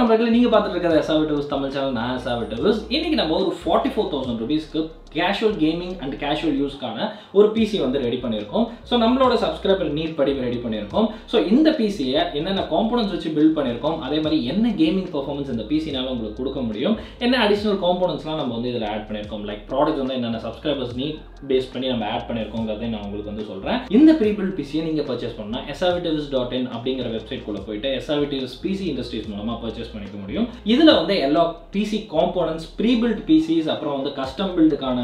நண்பர்களே, நீங்க பார்த்துட்டு இருக்கிறது SRVTWiz தமிழ் சேனல். நான் SRVTWiz. இன்னைக்கு நம்ம ஒரு 44,000 rupeesக்கு கேஷுவல் கேமிங் அண்ட் கேஷுவல் யூஸ்க்கான ஒரு பிசி வந்து ரெடி பண்ணியிருக்கோம். ஸோ நம்மளோட சப்ஸ்கிரைபர் நீட் படி ரெடி பண்ணியிருக்கோம். ஸோ இந்த பிசியை என்னென்ன காம்போனன்ட்ஸ் வச்சு பில்ட் பண்ணியிருக்கோம், அதே மாதிரி என்ன கேமிங் பர்ஃபார்மன்ஸ் இந்த பிசினால உங்களுக்கு கொடுக்க முடியும், என்ன அடிஷனல் காம்போனன்ட்ஸ்லாம் நம்ம வந்து இதில் ஆட் பண்ணியிருக்கோம், லைக் ப்ராடக்ட் வந்து என்னென்ன சப்ஸ்கிரைபர்ஸ் நீட் பேஸ் பண்ணி நம்ம ஆட் பண்ணியிருக்கோங்கிறதை நான் உங்களுக்கு வந்து சொல்கிறேன். இந்த ப்ரீ பில்ட் பிசியை நீங்கள் பர்ச்சேஸ் பண்ணால் SRVTWiz.in அப்படிங்கிற வெப்சைட்குள்ளே போயிட்டு SRVTWiz பிசி இண்டஸ்ட்ரீஸ் மூலமாக பர்ச்சேஸ் பண்ணிக்க முடியும். இதில் வந்து எல்லா PC components, pre built PCs, அப்புறம் வந்து கஸ்டம் பில்டுக்கான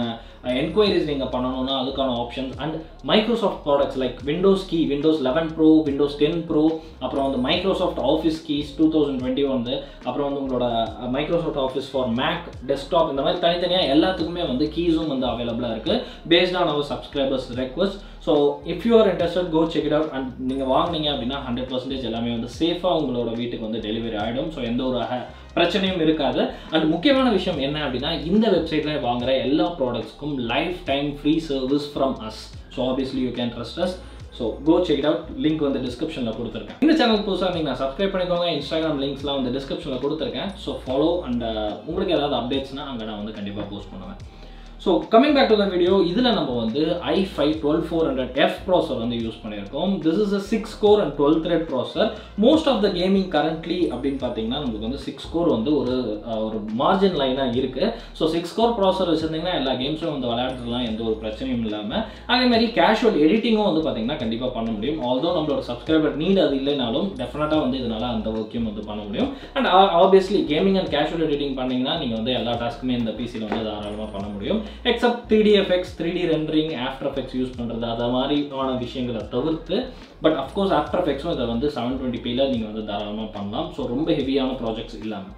என்கொயரிஸ் நீங்கள் பண்ணணும்னா அதுக்கான options, and Microsoft products like Windows key, Windows 11 pro, Windows 10 pro, அப்புறம் வந்து மைக்ரோசாஃப்ட் ஆஃபீஸ் கீஸ் 2020 வந்து, அப்புறம் வந்து உங்களோட Microsoft Office for Mac, desktop, இந்த மாதிரி தனித்தனியாக எல்லாத்துக்குமே வந்து கீஸும் வந்து அவைலபிளாக இருக்குது based on our subscribers request. So if you are interested, go check it out. And நீங்கள் வாங்கினீங்க அப்படின்னா 100% எல்லாமே வந்து சேஃபாக உங்களோட வீட்டுக்கு வந்து டெலிவரி ஆகிடும். ஸோ எந்த ஒரு பிரச்சனையும் இருக்காது. அண்ட் முக்கியமான விஷயம் என்ன அப்படின்னா, இந்த வெப்சைட்டில் வாங்குற எல்லா ப்ராடக்ட்ஸ்க்கும் life time free service from us. So obviously you can trust us. So go check it out. Link வந்து டிஸ்கிரிப்ஷனில் கொடுத்துருக்கேன். இந்த சேனல் புதுசாக நீங்கள் சப்ஸ்கிரைப் பண்ணிக்கோங்க. இன்ஸ்டாகிராம் லிங்க்ஸ்லாம் வந்து டிஸ்கிரிப்ஷனில் கொடுத்துருக்கேன். So follow. அண்ட் உங்களுக்கு ஏதாவது அப்டேட்ஸ்னால் அங்கே நான் வந்து கண்டிப்பாக போஸ்ட் பண்ணுவேன். So coming back to the video, இதில் நம்ம வந்து i5-12400F ப்ராசர் வந்து யூஸ் பண்ணியிருக்கோம். This is a 6 core and 12 thread processor. Most of the gaming currently அப்படின்னு பார்த்தீங்கன்னா நமக்கு வந்து 6 core வந்து ஒரு மார்ஜின் லைனாக இருக்குது. ஸோ 6 core ப்ராசர் வச்சுருந்தீங்கன்னா எல்லா கேம்ஸும் வந்து விளையாடுறதுலாம் எந்த ஒரு பிரச்சனையும் இல்லாமல், அதே மாதிரி கேஷுவல் எடிட்டிங்கும் வந்து பார்த்தீங்கன்னா கண்டிப்பாக பண்ண முடியும். ஆல்தோ நம்மளோட சப்ஸ்கிரைபர் நீட் அது இல்லைனாலும் டெஃபினட்டாக வந்து இதனால் அந்த ஒர்க்கையும் வந்து பண்ண முடியும். And obviously gaming and casual editing பண்ணிங்கன்னா நீங்கள் வந்து எல்லா டாஸ்க்குமே இந்த பிசியில் வந்து தாராளமாக பண்ண முடியும். Accept 3D effects, 3D rendering, after effects use பண்ணுறது, அது மாதிரியான விஷயங்களை தவிர்த்து. பட் அஃப்கோர்ஸ் ஆஃப்டர் எஃபெக்ட்ஸும் இதை வந்து 720pல நீங்கள் வந்து தாராளமாக பண்ணலாம். ஸோ ரொம்ப ஹெவியான ப்ராஜெக்ட்ஸ் இல்லாமல்.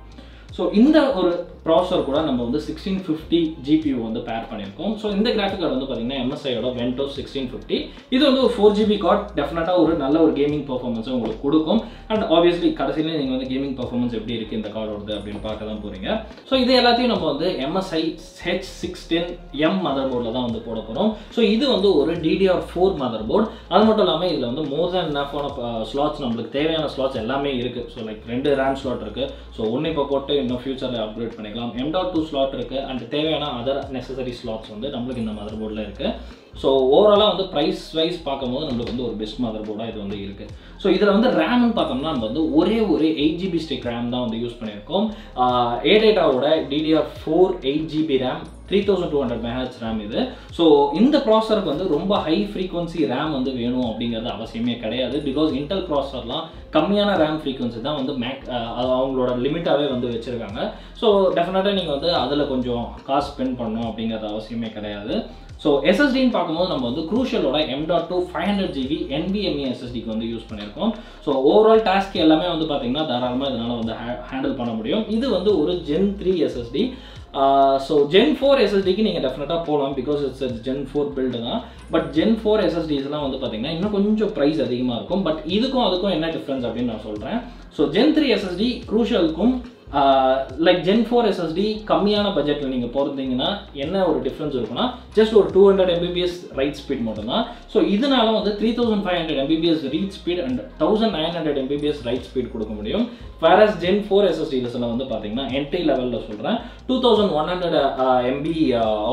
ஸோ இந்த ஒரு ப்ராசர் கூட நம்ம வந்து 1650 GPU வந்து பேர் பண்ணியிருக்கோம். ஸோ இந்த கிராஃபிக் கார்டு வந்து பார்த்தீங்கன்னா MSIயோட Ventos 1650. இது வந்து ஒரு 4GB கார்டு. டெஃபினட்டாக ஒரு நல்ல ஒரு கேமிங் பர்ஃபார்மன்ஸை உங்களுக்கு கொடுக்கும். அண்ட் ஆப்வியஸ்லி கடைசியிலே நீங்கள் வந்து கேமிங் பர்ஃபார்மன்ஸ் எப்படி இருக்குது இந்த கார்டோடது அப்படின்னு பார்க்க தான் போகிறீங்க. ஸோ இது எல்லாத்தையும் நம்ம வந்து MSI H610M மதர் போர்டில் தான் வந்து போட போகிறோம். ஸோ இது வந்து ஒரு DDR4 மதர் போர்டு. அது மட்டும் இல்லாமல் இதில் வந்து மோர் தேன் எனாஃபான ஸ்லாட்ஸ், நம்மளுக்கு தேவையான ஸ்லாட்ஸ் எல்லாமே இருக்குது. ஸோ லைக் 2 RAM ஸ்லாட் இருக்குது. ஸோ ஒன்று இப்போ போட்டு இன்னும் ஃபியூச்சரில் அப்கிரேட் பண்ணிக்கலாம். M.2 ஸ்லாட் இருக்குது. அண்ட் தேவையான அதர் நெசசரி ஸ்லாட்ஸ் வந்து நம்மளுக்கு இந்த மதர் போர்டில் இருக்குது. ஸோ ஓவராலாக வந்து ப்ரைஸ் வைஸ் பார்க்கும்போது நம்மளுக்கு வந்து ஒரு பெஸ்ட் மதர் போர்டாக இது வந்து இருக்குது. ஸோ இதில் வந்து ரேம்னு பார்த்தோம்னா நம்ம வந்து ஒரே 8GB ஸ்டிக் ரேம் தான் வந்து யூஸ் பண்ணியிருக்கோம். A-Dataவோட DDR4 8GB RAM, 3200 MHz RAM இது. ஸோ இந்த ப்ராசருக்கு வந்து ரொம்ப ஹை ஃப்ரீக்வன்சி ரேம் வந்து வேணும் அப்படிங்கிறது அவசியமே கிடையாது. பிகாஸ் இன்டெல் ப்ராசர்லாம் கம்மியான ரேம் ஃப்ரீக்வன்சி தான் வந்து அவங்களோட லிமிட்டாகவே வந்து வச்சுருக்காங்க. ஸோ டெஃபினட்டாக நீங்கள் வந்து அதில் கொஞ்சம் காசு ஸ்பெண்ட் பண்ணணும் அப்படிங்கிறது அவசியமே கிடையாது. ஸோ SSDன்னு பார்க்கும்போது நம்ம வந்து க்ரூஷலோட M.2 500GB NVMe SSDக்கு வந்து யூஸ் பண்ணியிருக்கோம். ஸோ ஓவரால் டாஸ்க் எல்லாமே வந்து பார்த்தீங்கன்னா தாராளமாக இதனால் வந்து ஹேண்டில் பண்ண முடியும். இது வந்து ஒரு Gen 3 SSD. ஸோ Gen 4 SSDக்கு நீங்கள் டெஃபினட்டாக போகலாம், பிகாஸ் இட்ஸ் Gen 4 பில்டு தான். பட் Gen 4 SSDஸ்லாம் வந்து பார்த்தீங்கன்னா இன்னும் கொஞ்சம் ப்ரைஸ் அதிகமாக இருக்கும். பட் இதுக்கும் அதுக்கும் என்ன டிஃப்ரென்ஸ் அப்படின்னு நான் சொல்கிறேன். ஸோ Gen 3 SSD க்ரூஷலுக்கும் லைக் Gen 4 SSD கம்மியான பட்ஜெட்டில் நீங்கள் போகிறீங்கன்னா என்ன ஒரு டிஃப்ரென்ஸ் இருக்குன்னா, ஜஸ்ட் ஒரு 200 Mbps ரைட் ஸ்பீட் மட்டும்தான். ஸோ இதனால வந்து 3500 Mbps read speed and 1900 Mbps right speed கொடுக்க முடியும். வேறஸ் Gen 4 SSDஸ்ல வந்து பார்த்தீங்கன்னா என்ட்ரி லெவலில் சொல்கிறேன் 2100 MB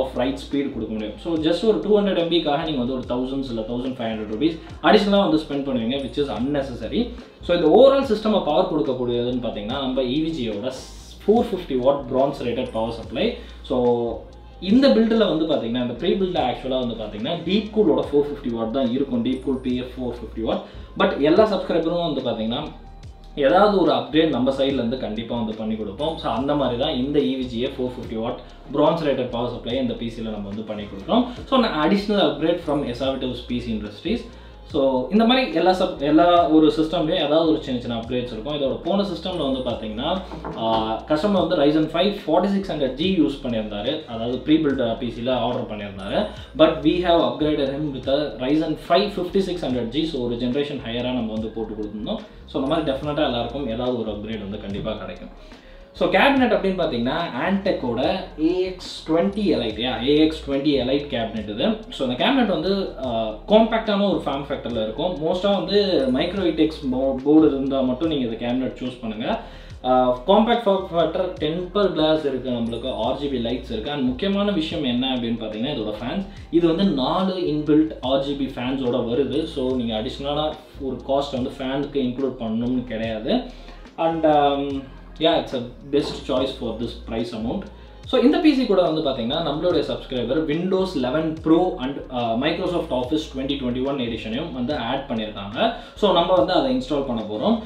ஆஃப் ரைட் ஸ்பீட் கொடுக்க முடியும். ஸோ ஜஸ்ட் ஒரு 200 MBக்காக நீங்கள் வந்து ஒரு 1000 இல்லை 1500 rupees அடிஷனலாக வந்து ஸ்பெண்ட் பண்ணுவீங்க, விச் இஸ் அன்னெசரி. ஸோ இந்த ஓவரால் சிஸ்டம் பவர் கொடுக்கக்கூடியதுன்னு பார்த்தீங்கன்னா நம்ம EVGயோட 450 watt bronze rated power supply. So இந்த பில்டில் வந்து பார்த்தீங்கன்னா இந்த ப்ரீ பில்டில் ஆக்சுவலாக வந்து பார்த்தீங்கன்னா டீப் கூலோட 450 watt தான் இருக்கும். Deep cool PF 450 watt. But எல்லா சப்ஸ்கிரைபரும் வந்து பார்த்தீங்கன்னா ஏதாவது ஒரு அப்கிரேட் நம்ம சைட்லேருந்து கண்டிப்பாக வந்து பண்ணி கொடுப்போம். ஸோ அந்த மாதிரி தான் இந்த EVGA 450 watt bronze rated power supply இந்த பிசியில் நம்ம வந்து பண்ணி கொடுக்குறோம். So additional upgrade from SRVTWiz PC industries. So இந்த மாதிரி எல்லா ஒரு சிஸ்டம்லேயும் ஏதாவது ஒரு சின்ன சின்ன அப்கிரேட்ஸ் இருக்கும். இதோட போன சிஸ்டமில் வந்து பார்த்தீங்கன்னா கஸ்டமர் வந்து Ryzen 5 4600G யூஸ் பண்ணியிருந்தாரு, அதாவது ப்ரீ பில்ட் பிசியில் ஆர்டர் பண்ணியிருந்தாரு. But we have upgraded him with Ryzen 5 5600G. So ஒரு ஜென்ரேஷன் ஹையராக நம்ம வந்து போட்டு கொடுத்துருந்தோம். ஸோ இந்த மாதிரி டெஃபினட்டாக எல்லாருக்கும் ஏதாவது ஒரு அப்கிரேட் வந்து கண்டிப்பாக கிடைக்கும். ஸோ கேபினெட் அப்படின்னு பார்த்தீங்கன்னா ஆன்டெக்கோட AX20 Elite, AX20 Elite cabinet இது. ஸோ இந்த கேபினெட் வந்து காம்பேக்டான ஒரு ஃபார்ம் ஃபேக்டரில் இருக்கும். மோஸ்ட்டாக வந்து மைக்ரோ ITX போர்டு இருந்தால் மட்டும் நீங்கள் இந்த கேபினெட் சூஸ் பண்ணுங்கள். Compact form factor, temper glass இருக்குது, நம்மளுக்கு RGB லைட்ஸ் இருக்குது. அண்ட் முக்கியமான விஷயம் என்ன அப்படின்னு பார்த்தீங்கன்னா இதோட ஃபேன்ஸ். இது வந்து 4 இன்பில்ட் RGB ஃபேன்ஸோட வருது. ஸோ நீங்கள் அடிஷ்னலாக ஒரு காஸ்ட் வந்து ஃபேனுக்கு இன்க்ளூட் பண்ணணும்னு கிடையாது. And it's a best choice for this price amount. So இந்த பிசி கூட வந்து பார்த்தீங்கன்னா நம்மளுடைய சப்ஸ்கிரைபர் Windows 11 Pro அண்ட் Microsoft Office 2021 எடிஷனையும் வந்து ஆட் பண்ணியிருக்காங்க. ஸோ நம்ம வந்து அதை இன்ஸ்டால் பண்ண போகிறோம்.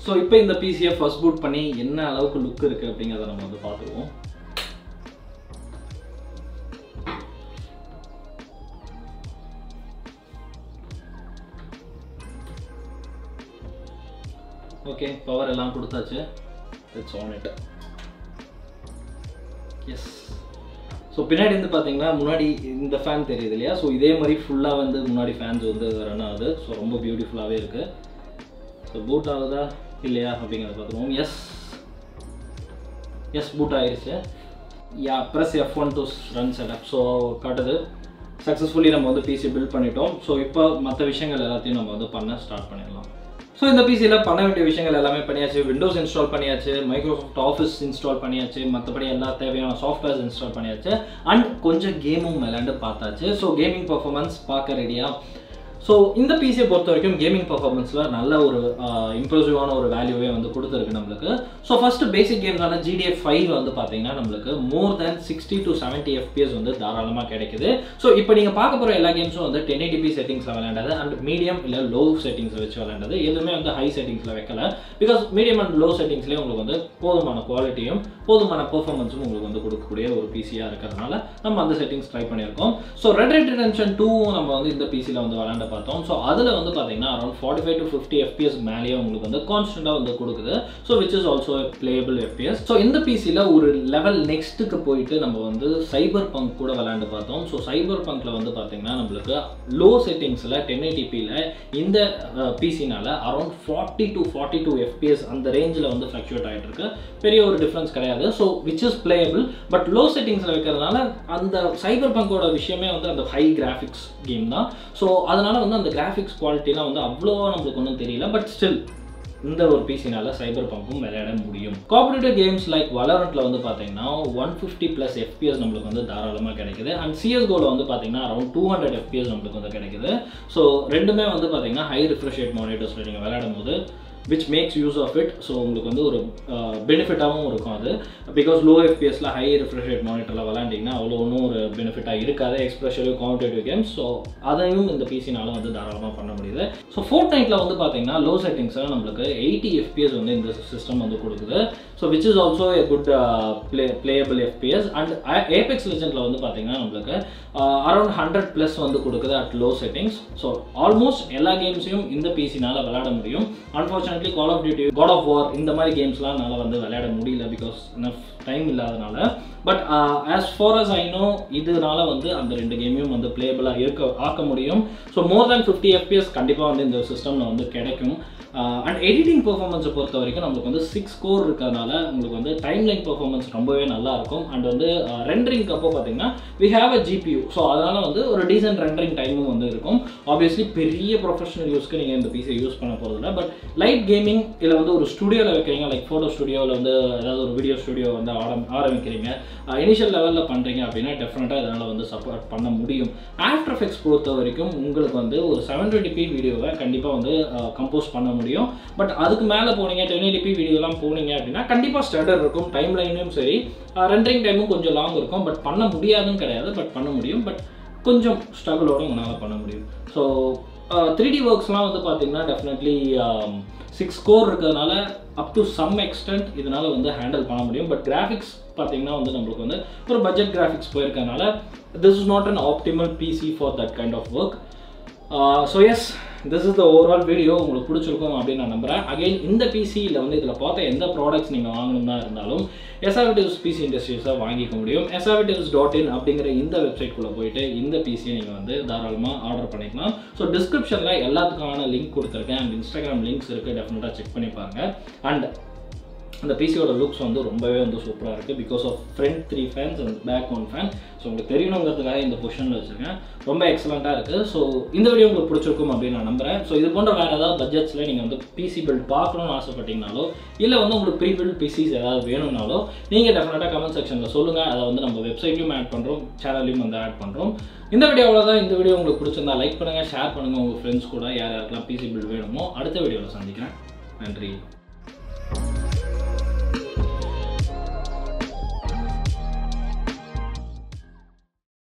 ஸோ இப்போ இந்த பிசியை ஃபர்ஸ்ட் பூட் பண்ணி என்ன அளவுக்கு லுக் இருக்குது அப்படிங்கிறத நம்ம வந்து பார்த்துருவோம். ஓகே, பவர் எல்லாம் கொடுத்தாச்சு. It's on it. Yes. So பின்னாடி வந்து பார்த்தீங்கன்னா முன்னாடி இந்த ஃபேன் தெரியுது இல்லையா? ஸோ இதே மாதிரி ஃபுல்லாக வந்து முன்னாடி ஃபேன்ஸ் வந்து ரன் ஆகுது. ஸோ ரொம்ப பியூட்டிஃபுல்லாகவே இருக்குது. ஸோ பூட் ஆகுதா இல்லையா அப்படிங்கிறத பார்த்துருவோம். எஸ் பூட் ஆகிடுச்சு. Press F1 to run setup. So காட்டுது சக்ஸஸ்ஃபுல்லி நம்ம வந்து பிசி பில்ட் பண்ணிட்டோம். ஸோ இப்போ மற்ற விஷயங்கள் எல்லாத்தையும் நம்ம வந்து பண்ண ஸ்டார்ட் பண்ணிடலாம். ஸோ இந்த பிசியில் பண்ண வேண்டிய விஷயங்கள் எல்லாமே பண்ணியாச்சு. விண்டோஸ் இன்ஸ்டால் பண்ணியாச்சு, மைக்ரோசாஃப்ட் ஆஃபீஸ் இன்ஸ்டால் பண்ணியாச்சு, மற்றபடி எல்லா தேவையான சாஃப்ட்வேர்ஸ் இன்ஸ்டால் பண்ணியாச்சு. அண்ட் கொஞ்சம் கேமும் விளையாண்டு பார்த்தாச்சு. ஸோ கேமிங் பர்ஃபார்மன்ஸ் பார்க்க ரெடியாக. ஸோ இந்த பிசியை பொறுத்த வரைக்கும் கேமிங் பர்ஃபார்மன்ஸில் நல்ல ஒரு இம்ப்ரெசிவான ஒரு வேல்யூவே வந்து கொடுத்துருக்கு நம்மளுக்கு. ஸோ ஃபஸ்ட்டு பேசிக் கேம்ஸான GTX 5 வந்து பார்த்தீங்கன்னா நம்மளுக்கு மோர் தேன் 60 to 70 FPS வந்து தாராளமாக கிடைக்குது. ஸோ இப்போ நீங்கள் பார்க்க போகிற எல்லா கேம்ஸும் வந்து 1080p செட்டிங்ஸில் விளையாண்டது அண்ட் மீடியம் இல்லை லோ செட்டிங்ஸில் வச்சு விளையாண்டது. எதுவுமே வந்து ஹை செட்டிங்ஸில் வைக்கல. பிகாஸ் மீடியம் அண்ட் லோ செட்டிங்ஸ்லேயே உங்களுக்கு வந்து போதுமான குவாலிட்டியும் போதுமான பெர்ஃபார்மன்ஸும் உங்களுக்கு வந்து கொடுக்கக்கூடிய ஒரு பிசியாக இருக்கிறதுனால நம்ம அந்த செட்டிங்ஸ் ட்ரை பண்ணியிருக்கோம். ஸோ Red Dead Redemption 2 நம்ம வந்து இந்த பிசியில் வந்து விளையாண்ட பார்த்தோம். ஸோ அதில் வந்து பார்த்தீங்கன்னா அரௌண்ட் 45 to 50 FPS மேலேயே உங்களுக்கு வந்து கான்ஸ்டன்ட்டாக வந்து கொடுக்குது. So which is also playable FPS. So இந்த பிசியில் ஒரு லெவல் நெக்ஸ்ட்டுக்கு போயிட்டு நம்ம வந்து சைபர் பங்க் கூட விளையாண்டு பார்த்தோம். ஸோ சைபர் பங்க்கில் வந்து பார்த்தீங்கன்னா நம்மளுக்கு லோ செட்டிங்ஸில் 1080pயில் இந்த பிசினால அரௌண்ட் 40 to 42 FPS அந்த ரேஞ்சில் வந்து ஃப்ளக்சுவேட் ஆகிட்டு இருக்கு. பெரிய ஒரு டிஃப்ரென்ஸ் கிடையாது. So which is playable. But low செட்டிங்ஸில் வைக்கிறதுனால அந்த சைபர் பங்கோட விஷயமே வந்து அந்த ஹை கிராஃபிக்ஸ் கேம் தான். ஸோ அதனால வந்து அந்த கிராஃபிக்ஸ் குவாலிட்டிலாம் வந்து அவ்வளோ நம்மளுக்கு ஒன்றும் தெரியல. பட் ஸ்டில் இந்த ஒரு பிசினால சைபர் பங்கும் விளையாட முடியும். காம்படிட்டிவ் கேம்ஸ் லைக் வலரண்ட்ல வந்து பார்த்தீங்கன்னா 150+ FPS நம்மளுக்கு வந்து தாராளமாக கிடைக்குது. அண்ட் CSGOல வந்து பார்த்தீங்கன்னா அரௌண்ட் 200 FPS நம்மளுக்கு வந்து கிடைக்குது. ஸோ ரெண்டுமே வந்து பார்த்தீங்கன்னா ஹை ரிஃப்ரெஷ் ரேட் மானிட்டர்ஸில் நீங்கள் விளையாடும் போது which makes use of it. So உங்களுக்கு வந்து ஒரு பெனிஃபிட்டாகவும் இருக்கும் அது. பிகாஸ் லோ எஃபிஎஸில் ஹை ரிஃப்ரெஷ் ரேட் மானிட்டரில் விளையாண்டிங்கன்னா அவ்வளோ ஒன்றும் ஒரு பெனிஃபிட்டாக இருக்காது, எஸ்பெஷலி காம்படிட்டிவ் கேம்ஸ். ஸோ அதையும் இந்த பிசினால வந்து தாராளமாக பண்ண முடியுது. ஸோ Fortniteல வந்து பார்த்தீங்கன்னா லோ செட்டிங்ஸில் நம்மளுக்கு 80 FPS வந்து இந்த சிஸ்டம் வந்து கொடுக்குது. So which is also a good playable FPS. And Apex Legendல வந்து பார்த்தீங்கன்னா நம்மளுக்கு அரௌண்ட் 100+ வந்து கொடுக்குது at low settings. So almost எல்லா கேம்ஸையும் இந்த பிசினால விளையாட முடியும். Unfortunately Call of Duty, God of War இந்த மாதிரி கேம்ஸ்லாம் என்னால் வந்து விளையாட முடியல பிகாஸ் இனஃப் டைம் இல்லாதனால. But as for us I know இதனால வந்து அந்த ரெண்டு கேமையும் வந்து பிளேபிளாக ஆக்க முடியும். ஸோ மோர் தேன் 50 FPS கண்டிப்பாக வந்து இந்த சிஸ்டமில் வந்து கிடைக்கும். அண்ட் எடிட்டிங் பெர்ஃபார்மன்ஸை பொறுத்த வரைக்கும் நம்மளுக்கு வந்து 6 கோர் இருக்கிறதுனால உங்களுக்கு வந்து டைம்லைன் பெர்ஃபார்மன்ஸ் ரொம்பவே நல்லா இருக்கும். அண்ட் வந்து ரெண்டரிங்க்கு அப்போ பார்த்தீங்கன்னா we have a GPU. So அதனால் வந்து ஒரு டீசென்ட் ரெண்டரிங் டைமும் வந்து இருக்கும். ஆப்வியஸ்லி பெரிய ப்ரொஃபஷனல் யூஸ்க்கு நீங்கள் இந்த பிசியை யூஸ் பண்ண போகிறதில்ல. பட் லைட் கேமிங் இல்லை வந்து ஒரு ஸ்டுடியோவில் வைக்கிறீங்க, லைக் ஃபோட்டோ ஸ்டுடியோவில் வந்து ஏதாவது ஒரு வீடியோ ஸ்டுடியோ வந்து ஆரம்பிக்கிறீங்க, இனிஷியல் லெவலில் பண்ணுறீங்க அப்படின்னா டெஃபினட்டாக இதனால் வந்து சப்போர்ட் பண்ண முடியும். ஆஃப்டர் எஃபெக்ட்ஸ் பொறுத்த வரைக்கும் உங்களுக்கு வந்து ஒரு 720p வீடியோவை கண்டிப்பாக வந்து கம்போஸ் பண்ண முடியும். பட் அதுக்கு மேலே போனீங்க 1080p வீடியோலாம் போனீங்க அப்படின்னா கண்டிப்பாக ஸ்டட்டர் இருக்கும். டைம் லைனும் சரி, ரெண்டரிங் டைமும் கொஞ்சம் லாங் இருக்கும். பட் பண்ண முடியாதுன்னு கிடையாது, பட் பண்ண முடியும். பட் கொஞ்சம் ஸ்ட்ரகிளோடு உங்களால் பண்ண முடியும். ஸோ 3D ஒர்க்ஸ்லாம் வந்து பார்த்தீங்கன்னா டெஃபினெட்லி 6 கோர் இருக்கிறதுனால அப் டு சம் எக்ஸ்டென்ட் இதனால் வந்து ஹேண்டில் பண்ண முடியும். பட் கிராஃபிக்ஸ் பார்த்தீங்கன்னா வந்து நம்மளுக்கு வந்து ஒரு பட்ஜெட் கிராஃபிக்ஸ் போயிருக்கனால this is not an optimal PC for that kind of work. So yes, this is the overall video. உங்களுக்கு பிடிச்சிருக்கும் அப்படின்னு நான் நம்புகிறேன். அகைன் இந்த பிசியில் வந்து இதில் பார்த்த எந்த ப்ராடக்ட்ஸ் நீங்கள் வாங்கணும்னா இருந்தாலும் SRVTWiz பிசி இண்டஸ்ட்ரீஸாக வாங்கிக்க முடியும். SRVTWiz.in அப்படிங்கிற இந்த வெப்சைட்குள்ளே போயிட்டு இந்த பிசியை நீங்கள் வந்து தாராளமாக ஆர்டர் பண்ணிக்கலாம். ஸோ டிஸ்கிரிப்ஷனில் எல்லாத்துக்கான லிங்க் கொடுத்துருக்கேன். அண்ட் இன்ஸ்டாகிராம் லிங்க்ஸ் இருக்குது, டெஃபினட்டாக செக் பண்ணி பாருங்கள். அண்ட் அந்த பிசியோட லுக்ஸ் வந்து ரொம்பவே வந்து சூப்பராக இருக்குது. Because of front 3 fans and back 1 fan. So உங்களுக்கு தெரியணுங்கிறதுக்காக இந்த பொசிஷனில் வச்சுருக்கேன். ரொம்ப எக்ஸலண்ட்டாக இருக்குது. ஸோ இந்த வீடியோ உங்களுக்கு பிடிச்சிருக்கும் அப்படின்னு நான் நம்புகிறேன். ஸோ இது போன்ற வேறு ஏதாவது பட்ஜெட்ஸில் நீங்கள் வந்து பிசி பில்ட் பார்க்கணும்னு ஆசைப்பட்டீங்கனாலோ இல்லை வந்து உங்களுக்கு ப்ரீ பில்ட் பிசிஸ் ஏதாவது வேணும்னாலோ நீங்கள் டெஃபினட்டாக கமெண்ட் செக்ஷனில் சொல்லுங்கள். அதை வந்து நம்ம வெப்சைட்லையும் ஆட் பண்ணுறோம், சேனல்லையும் வந்து ஆட் பண்ணுறோம். இந்த வீடியோ அவ்வளோதான். இந்த வீடியோ உங்களுக்கு பிடிச்சிருந்தா லைக் பண்ணுங்கள், ஷேர் பண்ணுங்கள் உங்கள் ஃப்ரெண்ட்ஸ் கூட யார் யாருக்கெல்லாம் பிசி பில்ட் வேணுமோ. அடுத்த வீடியோவில் சந்திக்கிறேன். நன்றி.